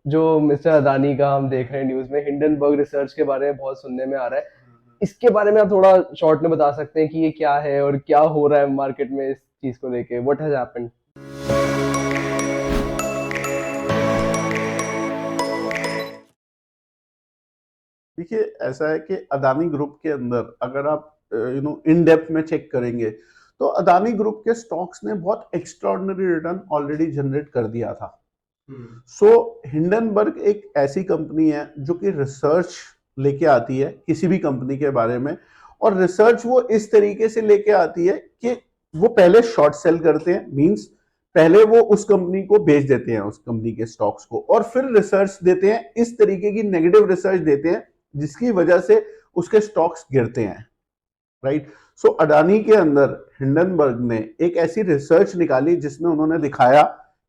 जो मिस्टर अदानी का हम देख रहे हैं न्यूज में, हिंडनबर्ग रिसर्च के बारे में बहुत सुनने में आ रहा है। इसके बारे में आप थोड़ा शॉर्ट में बता सकते हैं कि ये क्या है और क्या हो रहा है मार्केट में इस चीज को लेके, व्हाट हैज हैपेंड? देखिए, ऐसा है कि अदानी ग्रुप के अंदर अगर आप इन डेप्थ में चेक करेंगे तो अदानी ग्रुप के स्टॉक्स ने बहुत एक्स्ट्राऑर्डिनरी रिटर्न ऑलरेडी जनरेट कर दिया था। सो हिंडनबर्ग एक ऐसी कंपनी है जो कि रिसर्च लेके आती है किसी भी कंपनी के बारे में, और रिसर्च वो इस तरीके से लेके आती है कि वो पहले शॉर्ट सेल करते हैं, मींस पहले वो उस कंपनी को बेच देते हैं, उस कंपनी के स्टॉक्स को, और फिर रिसर्च देते हैं, इस तरीके की नेगेटिव रिसर्च देते हैं जिसकी वजह से उसके स्टॉक्स गिरते हैं। राइट। सो अडानी के अंदर हिंडनबर्ग ने एक ऐसी रिसर्च निकाली जिसमें उन्होंने दिखाया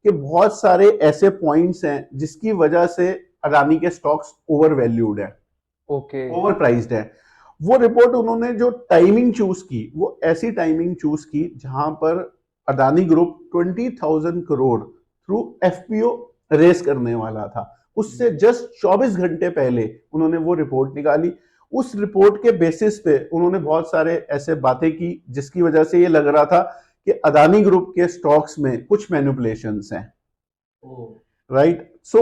कि बहुत सारे ऐसे पॉइंट्स हैं जिसकी वजह से अडानी के स्टॉक्स ओवर वैल्यूड है, ओके। ओवर प्राइस्ड है। वो रिपोर्ट उन्होंने जो टाइमिंग चूज की वो ऐसी टाइमिंग चूज की जहां पर Adani group 20,000 crore through FPO raise करने वाला था। उससे जस्ट 24 घंटे पहले उन्होंने वो रिपोर्ट निकाली। उस रिपोर्ट के बेसिस पे उन्होंने बहुत सारे ऐसे बातें की जिसकी वजह से ये लग रहा था कि अदानी ग्रुप के स्टॉक्स में कुछ मैनिपुलेशंस हैं। राइट। सो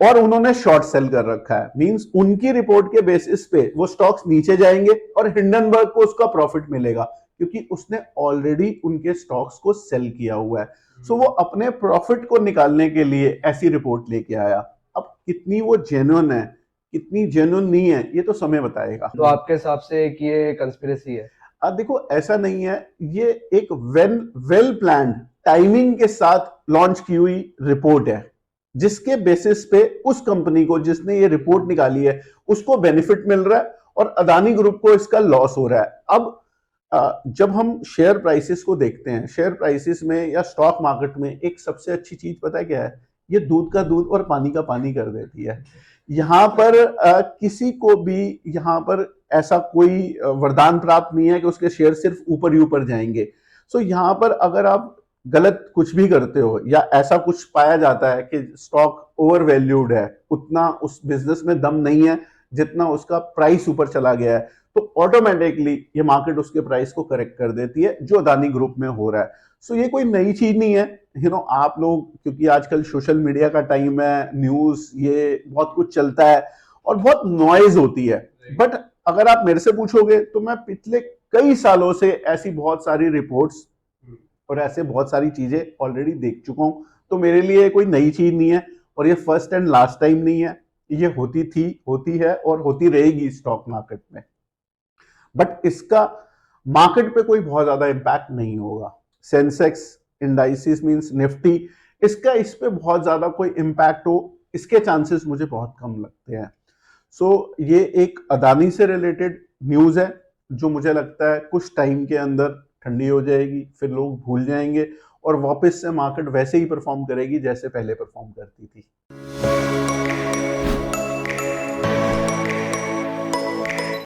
और उन्होंने शॉर्ट सेल कर रखा है, मींस उनकी रिपोर्ट के बेसिस पे वो स्टॉक्स नीचे जाएंगे और हिंडनबर्ग को उसका प्रॉफिट मिलेगा क्योंकि उसने ऑलरेडी उनके स्टॉक्स को सेल किया हुआ है। सो वो अपने प्रॉफिट को निकालने के लिए ऐसी रिपोर्ट लेके आया। अब कितनी वो जेन्युइन है कितनी जेन्युइन नहीं है ये तो समय बताएगा। तो आपके हिसाब से एक ये कंस्पिरेसी है? अब देखो, ऐसा नहीं है, ये एक वेल प्लान्ड टाइमिंग के साथ लॉन्च की हुई रिपोर्ट है जिसके बेसिस पे उस कंपनी को जिसने ये रिपोर्ट निकाली है उसको बेनिफिट मिल रहा है और अदानी ग्रुप को इसका लॉस हो रहा है। अब जब हम शेयर प्राइसेस को देखते हैं, शेयर प्राइसेस में या स्टॉक मार्केट में एक सबसे अच्छी चीज पता है क्या है? ये दूध का दूध और पानी का पानी कर देती है। यहाँ पर किसी को भी यहाँ पर ऐसा कोई वरदान प्राप्त नहीं है कि उसके शेयर सिर्फ ऊपर ही ऊपर जाएंगे। सो यहाँ पर अगर आप गलत कुछ भी करते हो या ऐसा कुछ पाया जाता है कि स्टॉक ओवर वैल्यूड है, उतना उस बिजनेस में दम नहीं है जितना उसका प्राइस ऊपर चला गया है, तो ऑटोमेटिकली ये मार्केट उसके प्राइस को करेक्ट कर देती है, जो अदानी ग्रुप में हो रहा है। सो ये कोई नई चीज नहीं है। आप लोग, क्योंकि आजकल सोशल मीडिया का टाइम है, न्यूज ये बहुत कुछ चलता है और बहुत नॉइज होती है, बट अगर आप मेरे से पूछोगे तो मैं पिछले कई सालों से ऐसी बहुत सारी रिपोर्ट्स और ऐसे बहुत सारी चीजें ऑलरेडी देख चुका हूं। तो मेरे लिए कोई नई चीज नहीं है और ये फर्स्ट एंड लास्ट टाइम नहीं है। ये होती थी, होती है और होती रहेगी स्टॉक मार्केट में, बट इसका मार्केट पे कोई बहुत ज्यादा इंपैक्ट नहीं होगा। सेंसेक्स इंडाइसिस मींस निफ्टी, इसका इस पे बहुत ज्यादा कोई इंपैक्ट हो इसके चांसेस मुझे बहुत कम लगते हैं। सो ये एक अदानी से रिलेटेड न्यूज है जो मुझे लगता है कुछ टाइम के अंदर ठंडी हो जाएगी, फिर लोग भूल जाएंगे और वापस से मार्केट वैसे ही परफॉर्म करेगी जैसे पहले परफॉर्म करती थी।